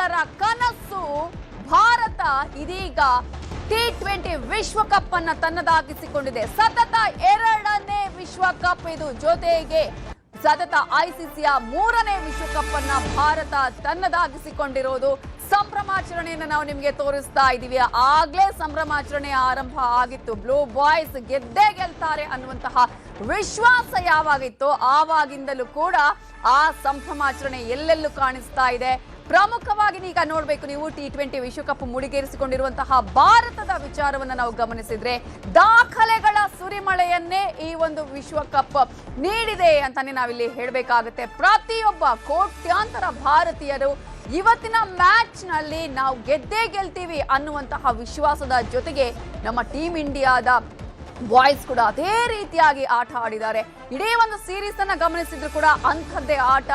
ಎಲ್ಲರ ಕನಸು ಭಾರತ ಇದೀಗ T20 ವಿಶ್ವಕಪ್ ಅನ್ನ ತನ್ನದಾಗಿಸಿಕೊಂಡಿದೆ. ಸತತ 2ನೇ ವಿಶ್ವಕಪ್ ಇದು. ಜೊತೆಗೆ ಸತತ ಐಸಿಸಿಯ 3ನೇ ವಿಶ್ವಕಪ್ ಅನ್ನ ಭಾರತ ತನ್ನದಾಗಿಸಿಕೊಂಡಿರೋದು. ಸಂಭ್ರಮಾಚರಣೆಯನ್ನು ನಾವು ನಿಮಗೆ ತೋರಿಸ್ತಾ ಇದ್ದೀವಿ. ಆಗ್ಲೇ ಸಂಭ್ರಮಾಚರಣೆ ಆರಂಭ ಆಗಿತ್ತು. ಬ್ಲೂ ಬಾಯ್ಸ್ ಗೆದ್ದೇ ಗೆಲ್ತಾರೆ ಅನ್ನುವಂತಹ ವಿಶ್ವಾಸ ಯಾವಾಗಿತ್ತು ಆವಾಗಿಂದಲೂ ಕೂಡ ಆ ಸಂಭ್ರಮಾಚರಣೆ ಎಲ್ಲೆಲ್ಲೂ ಕಾಣಿಸ್ತಾ ಇದೆ. ಪ್ರಮುಖವಾಗಿ ಈಗ ನೋಡಬೇಕು ನೀವು T20 ವಿಶ್ವಕಪ್ ಮುಡಿಗೇರಿಸಿಕೊಂಡಿರುವಂತಹ ಭಾರತದ ವಿಚಾರವನ್ನು ನಾವು ಗಮನಿಸಿದ್ರೆ ದಾಖಲೆಗಳ ಸುರಿಮಳೆಯನ್ನೇ ಈ ಒಂದು ವಿಶ್ವಕಪ್ ನೀಡಿದೆ ಅಂತಾನೆ ನಾವಿಲ್ಲಿ ಹೇಳಬೇಕಾಗುತ್ತೆ. ಪ್ರತಿಯೊಬ್ಬ ಕೋಟ್ಯಾಂತರ ಭಾರತೀಯರು ಇವತ್ತಿನ ಮ್ಯಾಚ್ ನಲ್ಲಿ ನಾವು ಗೆದ್ದೇ ಗೆಲ್ತೀವಿ ಅನ್ನುವಂತಹ ವಿಶ್ವಾಸದ ಜೊತೆಗೆ ನಮ್ಮ ಟೀಮ್ ಇಂಡಿಯಾದ ಬಾಯ್ಸ್ ಕೂಡ ಅದೇ ರೀತಿಯಾಗಿ ಆಟ ಆಡಿದ್ದಾರೆ. ಇಡೀ ಒಂದು ಸೀರೀಸ್ ಅನ್ನ ಗಮನಿಸಿದ್ರು ಕೂಡ ಅಂಥದ್ದೇ ಆಟ.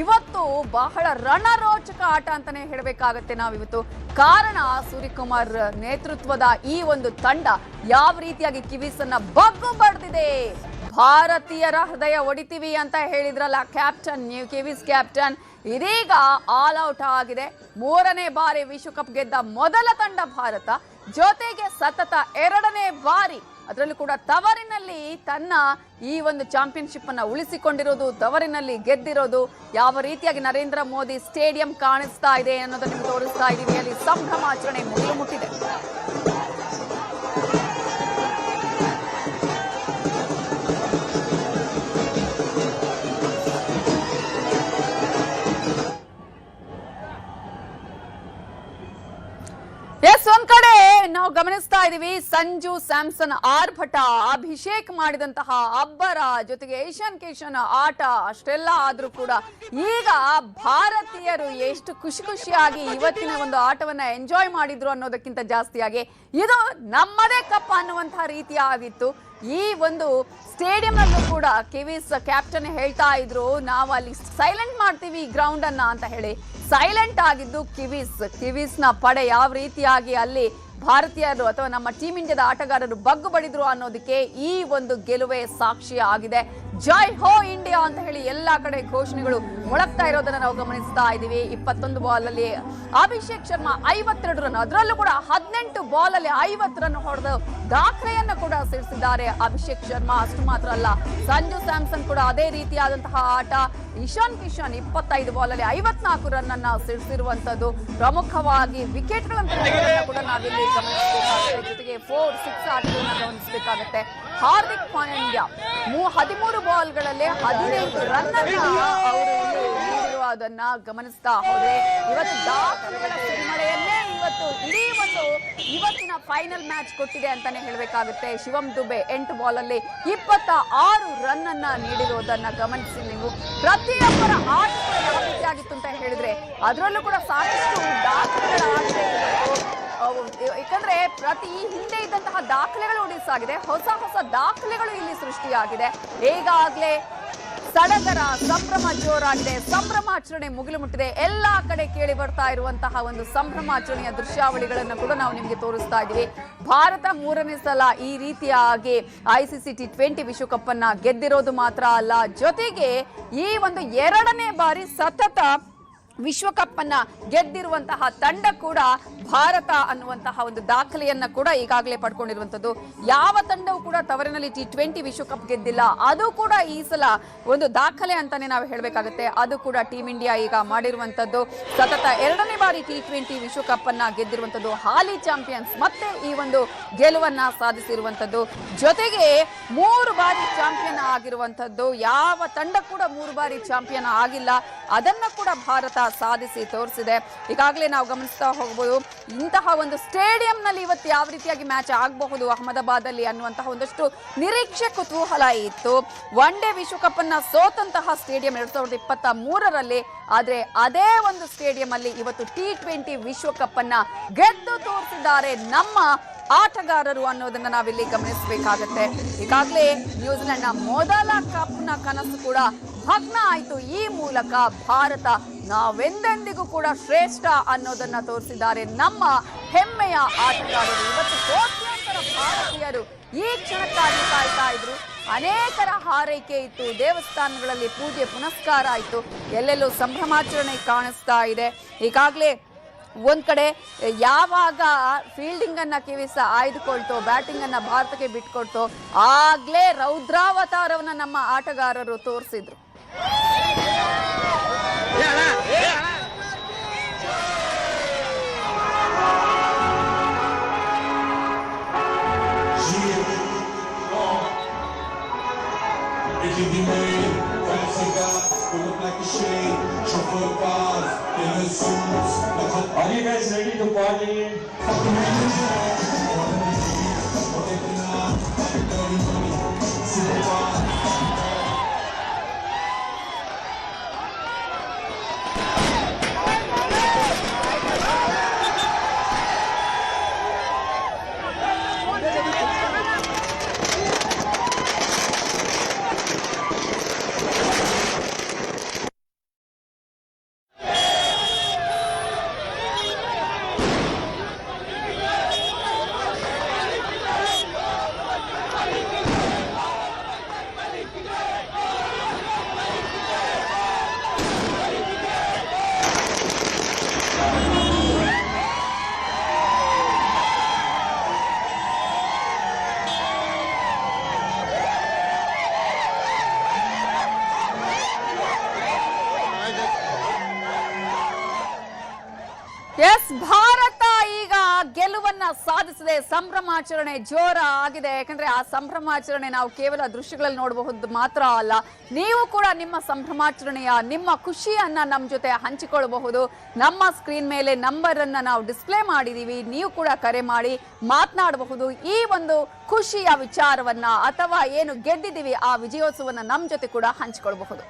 ಇವತ್ತು ಬಹಳ ರಣರೋಚಕ ಆಟ ಅಂತಾನೆ ಹೇಳಬೇಕಾಗತ್ತೆ ನಾವಿವತ್ತು. ಕಾರಣ ಸೂರ್ಯಕುಮಾರ್ ನೇತೃತ್ವದ ಈ ಒಂದು ತಂಡ ಯಾವ ರೀತಿಯಾಗಿ ಕಿವೀಸ್ ಅನ್ನ ಬಗ್ಗು ಬಡ್ದಿದೆ. ಭಾರತೀಯರ ಹೃದಯ ಒಡಿತೀವಿ ಅಂತ ಹೇಳಿದ್ರಲ್ಲ ಕ್ಯಾಪ್ಟನ್, ನೀವು ಕಿವೀಸ್ ಕ್ಯಾಪ್ಟನ್, ಇದೀಗ ಆಲ್ ಔಟ್ ಆಗಿದೆ. 3ನೇ ಬಾರಿ ವಿಶ್ವಕಪ್ ಗೆದ್ದ ಮೊದಲ ತಂಡ ಭಾರತ. ಜೊತೆಗೆ ಸತತ 2ನೇ ಬಾರಿ ಅದರಲ್ಲೂ ಕೂಡ ತವರಿನಲ್ಲಿ ತನ್ನ ಈ ಒಂದು ಚಾಂಪಿಯನ್ಶಿಪ್ ಅನ್ನ ಉಳಿಸಿಕೊಂಡಿರೋದು, ತವರಿನಲ್ಲಿ ಗೆದ್ದಿರೋದು. ಯಾವ ರೀತಿಯಾಗಿ ನರೇಂದ್ರ ಮೋದಿ ಸ್ಟೇಡಿಯಂ ಕಾಣಿಸ್ತಾ ಇದೆ ಅನ್ನೋದನ್ನು ನಿಮಗೆ ತೋರಿಸ್ತಾ ಇದ್ದೀವಿ. ಅಲ್ಲಿ ಸಂಭ್ರಮಾಚರಣೆ ಮುಗಿಲು ಮುಟ್ಟಿದೆ. ಒಂದ್ ಕಡೆ ನಾವು ಗಮನಿಸ್ತಾ ಇದೀವಿ ಸಂಜು ಸ್ಯಾಮ್ಸನ್ ಆರ್ಭಟ, ಅಭಿಷೇಕ್ ಮಾಡಿದಂತಹ ಅಬ್ಬರ, ಜೊತೆಗೆ ಏಷ್ಯನ್ ಕಿಶನ್ ಆಟ ಅಷ್ಟೆಲ್ಲ ಆದ್ರೂ ಕೂಡ ಈಗ ಭಾರತೀಯರು ಎಷ್ಟು ಖುಷಿ ಖುಷಿಯಾಗಿ ಇವತ್ತಿನ ಒಂದು ಆಟವನ್ನ ಎಂಜಾಯ್ ಮಾಡಿದ್ರು ಅನ್ನೋದಕ್ಕಿಂತ ಜಾಸ್ತಿಯಾಗಿ ಇದು ನಮ್ಮದೇ ಕಪ್ ಅನ್ನುವಂತಹ ರೀತಿ ಆಗಿತ್ತು. ಈ ಒಂದು ಸ್ಟೇಡಿಯಂ ನಲ್ಲೂ ಕೂಡ ಕಿವೀಸ್ ಕ್ಯಾಪ್ಟನ್ ಹೇಳ್ತಾ ಇದ್ರು, ನಾವು ಅಲ್ಲಿ ಸೈಲೆಂಟ್ ಮಾಡ್ತೀವಿ ಗ್ರೌಂಡ್ ಅನ್ನ ಅಂತ ಹೇಳಿ. ಸೈಲೆಂಟ್ ಆಗಿದ್ದು ಕಿವೀಸ್ ನ ಪಡೆ ಯಾವ ರೀತಿಯಾಗಿ ಅಲ್ಲಿ ಭಾರತೀಯರು ಅಥವಾ ನಮ್ಮ ಟೀಮ್ ಇಂಡಿಯಾದ ಆಟಗಾರರು ಬಗ್ಗು ಬಡಿದ್ರು ಅನ್ನೋದಕ್ಕೆ ಈ ಒಂದು ಗೆಲುವೆ ಸಾಕ್ಷಿ ಆಗಿದೆ. ಜೈ ಹೋ ಇಂಡಿಯಾ ಅಂತ ಹೇಳಿ ಎಲ್ಲಾ ಕಡೆ ಘೋಷಣೆಗಳು ಮೊಳಗ್ತಾ ಇರೋದನ್ನ ನಾವು ಗಮನಿಸ್ತಾ ಇದೀವಿ. 21 ಬಾಲ್ ಅಲ್ಲಿ ಅಭಿಷೇಕ್ ಶರ್ಮಾ 52 ರನ್, ಅದರಲ್ಲೂ ಕೂಡ 18 ಬಾಲ್ ಅಲ್ಲಿ 50 ರನ್ ಹೊಡೆದು ದಾಖಲೆಯನ್ನು ಕೂಡ ಸಿಡಿಸಿದ್ದಾರೆ ಅಭಿಷೇಕ್ ಶರ್ಮಾ. ಅಷ್ಟು ಮಾತ್ರ ಅಲ್ಲ, ಸಂಜು ಸ್ಯಾಮ್ಸನ್ ಕೂಡ ಅದೇ ರೀತಿಯಾದಂತಹ ಆಟ. ಇಶಾನ್ ಕಿಶನ್ 25 ಬಾಲ್ ಅಲ್ಲಿ 54 ರನ್ ಅನ್ನ ಸಿಡಿಸಿರುವಂತದ್ದು. ಪ್ರಮುಖವಾಗಿ ವಿಕೆಟ್ಗಳನ್ನು ಕೂಡ ನಾವಿಲ್ಲಿ ಗಮನಿಸಬೇಕಾಗುತ್ತೆ. ಜೊತೆಗೆ 4-6 ಆಟಗಳನ್ನು ಗಮನಿಸಬೇಕಾಗುತ್ತೆ. ಹಾರ್ದಿಕ್ ಪಾಂಡ್ಯ 13 ಬಾಲ್ಗಳಲ್ಲಿ 15 ರನ್ ಅನ್ನ ಅವರು ನೀಡಿರುವುದನ್ನ ಗಮನಿಸ್ತಾ ಹೋದ್ರೆ ಇವತ್ತು ದಾಖಲೆಗಳ ಸುರಿಮಳೆಯನ್ನೇ ಇವತ್ತು ಇಡೀ ಒಂದು ಇವತ್ತಿನ ಫೈನಲ್ ಮ್ಯಾಚ್ ಕೊಟ್ಟಿದೆ ಅಂತಾನೆ ಹೇಳಬೇಕಾಗುತ್ತೆ. ಶಿವಂ ದುಬೆ 8 ಬಾಲ್ ಅಲ್ಲಿ 26 ರನ್ ಅನ್ನ ನೀಡಿರುವುದನ್ನ ಗಮನಿಸಿ ನೀವು. ಪ್ರತಿಯೊಬ್ಬರ ಆಟ ಯಾವ ರೀತಿಯಾಗಿತ್ತು ಅಂತ ಹೇಳಿದ್ರೆ ಅದರಲ್ಲೂ ಕೂಡ ಸಾಕಷ್ಟು ದಾಖಲೆಗಳ ಯಾಕಂದ್ರೆ ಪ್ರತಿ ಹಿಂದೆ ಇದ್ದಂತಹ ದಾಖಲೆಗಳು ಉಳಿಸಾಗಿದೆ, ಹೊಸ ದಾಖಲೆಗಳು ಇಲ್ಲಿ ಸೃಷ್ಟಿಯಾಗಿದೆ. ಈಗಾಗಲೇ ಸಡಗರ ಸಂಭ್ರಮ ಜೋರಾಗಿದೆ. ಸಂಭ್ರಮಾಚರಣೆ ಮುಗಿಲು ಮುಟ್ಟಿದೆ. ಎಲ್ಲಾ ಕಡೆ ಕೇಳಿ ಬರ್ತಾ ಇರುವಂತಹ ಒಂದು ಸಂಭ್ರಮಾಚರಣೆಯ ದೃಶ್ಯಾವಳಿಗಳನ್ನು ಕೂಡ ನಾವು ನಿಮಗೆ ತೋರಿಸ್ತಾ ಇದ್ದೀವಿ. ಭಾರತ 3ನೇ ಸಲ ಈ ರೀತಿಯಾಗಿ ಐಸಿಸಿ T20 ವಿಶ್ವಕಪ್ ಅನ್ನ ಗೆದ್ದಿರೋದು ಮಾತ್ರ ಅಲ್ಲ, ಜೊತೆಗೆ ಈ ಒಂದು 2ನೇ ಬಾರಿ ಸತತ ವಿಶ್ವಕಪ್ ಅನ್ನ ಗೆದ್ದಿರುವಂತಹ ತಂಡ ಕೂಡ ಭಾರತ ಅನ್ನುವಂತಹ ಒಂದು ದಾಖಲೆಯನ್ನ ಕೂಡ ಈಗಾಗಲೇ ಪಡ್ಕೊಂಡಿರುವಂತದ್ದು. ಯಾವ ತಂಡವೂ ಕೂಡ ತವರಿನಲ್ಲಿ T20 ವಿಶ್ವಕಪ್ ಗೆದ್ದಿಲ್ಲ. ಅದು ಕೂಡ ಈ ಸಲ ಒಂದು ದಾಖಲೆ ಅಂತಾನೆ ನಾವು ಹೇಳಬೇಕಾಗುತ್ತೆ. ಅದು ಕೂಡ ಟೀಮ್ ಇಂಡಿಯಾ ಈಗ ಮಾಡಿರುವಂತದ್ದು. ಸತತ 2ನೇ ಬಾರಿ T20 ವಿಶ್ವಕಪ್ ಅನ್ನ ಗೆದ್ದಿರುವಂತದ್ದು. ಹಾಲಿ ಚಾಂಪಿಯನ್ಸ್ ಮತ್ತೆ ಈ ಒಂದು ಗೆಲುವನ್ನ ಸಾಧಿಸಿರುವಂತದ್ದು. ಜೊತೆಗೆ 3 ಬಾರಿ ಚಾಂಪಿಯನ್ ಆಗಿರುವಂತದ್ದು. ಯಾವ ತಂಡ ಕೂಡ 3 ಬಾರಿ ಚಾಂಪಿಯನ್ ಆಗಿಲ್ಲ. ಅದನ್ನ ಕೂಡ ಭಾರತ ಸಾಧಿಸಿ ತೋರಿಸಿದೆ. ಈಗಾಗಲೇ ನಾವು ಗಮನಿಸ್ತಾ ಹೋಗಬಹುದು ಇಂತಹ ಒಂದು ಸ್ಟೇಡಿಯಂ ನಲ್ಲಿ ಇವತ್ತು ಯಾವ ರೀತಿಯಾಗಿ ಮ್ಯಾಚ್ ಆಗಬಹುದು ಅಹಮದಾಬಾದ್ ಅಲ್ಲಿ ಅನ್ನುವಂತಹ ಒಂದಷ್ಟು ನಿರೀಕ್ಷೆ ಕುತೂಹಲ ಇತ್ತು. ಒನ್ ಡೇ ವಿಶ್ವಕಪ್ ಅನ್ನ ಸೋತಂತಹ ಸ್ಟೇಡಿಯಂ 2023ರಲ್ಲಿ, ಆದ್ರೆ ಅದೇ ಒಂದು ಸ್ಟೇಡಿಯಂ ಅಲ್ಲಿ ಇವತ್ತು T20 ವಿಶ್ವಕಪ್ ಅನ್ನ ಗೆದ್ದು ತೋರಿಸಿದ್ದಾರೆ ನಮ್ಮ ಆಟಗಾರರು ಅನ್ನೋದನ್ನ ನಾವಿಲ್ಲಿ ಗಮನಿಸಬೇಕಾಗತ್ತೆ. ಈಗಾಗಲೇ ನ್ಯೂಜಿಲೆಂಡ್ ನ ಮೊದಲ ಕಪ್ನ ಕನಸು ಕೂಡ ಭಗ್ನ ಆಯಿತು. ಈ ಮೂಲಕ ಭಾರತ ನಾವೆಂದೆಂದಿಗೂ ಕೂಡ ಶ್ರೇಷ್ಠ ಅನ್ನೋದನ್ನ ತೋರಿಸಿದ್ದಾರೆ ನಮ್ಮ ಹೆಮ್ಮೆಯ ಆಟಗಾರರು. ಇವತ್ತು ಕೋಟ್ಯಾಂತರ ಭಾರತೀಯರು ಈ ಕ್ಷಣಕ್ಕಾಗಿ ಕಾಯ್ತಾ ಇದ್ರು. ಅನೇಕರ ಹಾರೈಕೆ ಇತ್ತು, ದೇವಸ್ಥಾನಗಳಲ್ಲಿ ಪೂಜೆ ಪುನಸ್ಕಾರ ಆಯಿತು, ಎಲ್ಲೆಲ್ಲೂ ಸಂಭ್ರಮಾಚರಣೆ ಕಾಣಿಸ್ತಾ ಇದೆ. ಈಗಾಗಲೇ ಒಂದ್ ಕಡೆ ಯಾವಾಗ ಫೀಲ್ಡಿಂಗ್ ಅನ್ನ ಕಿವಿಸ ಆಯ್ದುಕೊಳ್ತೋ, ಬ್ಯಾಟಿಂಗ್ ಅನ್ನ ಭಾರತಕ್ಕೆ ಬಿಟ್ಕೊಡ್ತೋ, ಆಗ್ಲೇ ರೌದ್ರಾವತಾರವನ್ನ ನಮ್ಮ ಆಟಗಾರರು ತೋರಿಸಿದ್ರು. Are you guys ready to party? Yes, Bharat ಈಗ ಗೆಲುವನ್ನ ಸಾಧಿಸಿದೆ. ಸಂಭ್ರಮಾಚರಣೆ ಜೋರ ಆಗಿದೆ. ಯಾಕಂದ್ರೆ ಆ ಸಂಭ್ರಮಾಚರಣೆ ನಾವು ಕೇವಲ ದೃಶ್ಯಗಳಲ್ಲಿ ನೋಡಬಹುದು ಮಾತ್ರ ಅಲ್ಲ, ನೀವು ಕೂಡ ನಿಮ್ಮ ಸಂಭ್ರಮಾಚರಣೆಯ ನಿಮ್ಮ ಖುಷಿಯನ್ನ ನಮ್ಮ ಜೊತೆ ಹಂಚಿಕೊಳ್ಳಬಹುದು. ನಮ್ಮ ಸ್ಕ್ರೀನ್ ಮೇಲೆ ನಂಬರ್ ಅನ್ನ ನಾವು ಡಿಸ್ಪ್ಲೇ ಮಾಡಿದೀವಿ, ನೀವು ಕೂಡ ಕರೆ ಮಾಡಿ ಮಾತನಾಡಬಹುದು. ಈ ಒಂದು ಖುಷಿಯ ವಿಚಾರವನ್ನ ಅಥವಾ ಏನು ಗೆದ್ದಿದ್ದೀವಿ ಆ ವಿಜಯೋತ್ಸವನ್ನ ನಮ್ಮ ಜೊತೆ ಕೂಡ ಹಂಚಿಕೊಳ್ಳಬಹುದು.